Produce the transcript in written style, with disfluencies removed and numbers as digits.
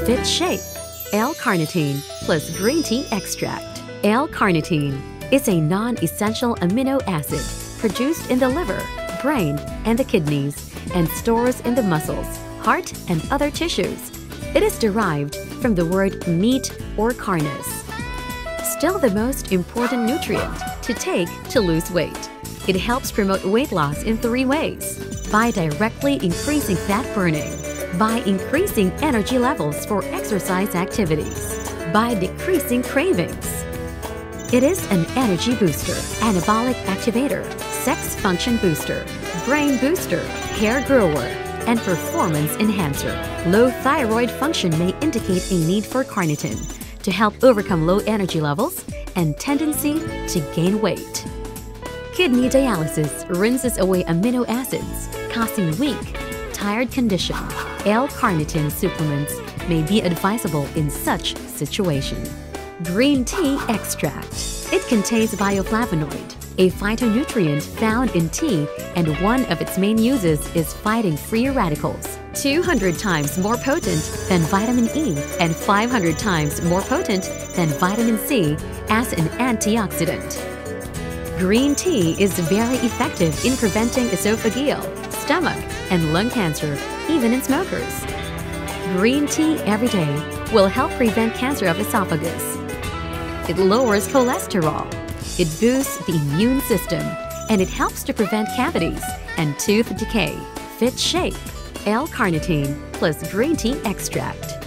Fit shape. L-carnitine plus green tea extract. L-carnitine is a non-essential amino acid produced in the liver, brain, and the kidneys, and stores in the muscles, heart, and other tissues. It is derived from the word meat or carnis. Still the most important nutrient to take to lose weight. It helps promote weight loss in 3 ways: by directly increasing fat burning, by increasing energy levels for exercise activities, by decreasing cravings. It is an energy booster, anabolic activator, sex function booster, brain booster, hair grower, and performance enhancer. Low thyroid function may indicate a need for carnitine to help overcome low energy levels and tendency to gain weight. Kidney dialysis rinses away amino acids, causing weak, tired condition. L-carnitine supplements may be advisable in such situation. Green tea extract. It contains bioflavonoid, a phytonutrient found in tea, and one of its main uses is fighting free radicals. 200 times more potent than vitamin E and 500 times more potent than vitamin C as an antioxidant. Green tea is very effective in preventing esophageal, stomach, and lung cancer, even in smokers. Green tea every day will help prevent cancer of esophagus. It lowers cholesterol. It boosts the immune system, and it helps to prevent cavities and tooth decay. Fit shape. L-carnitine plus green tea extract.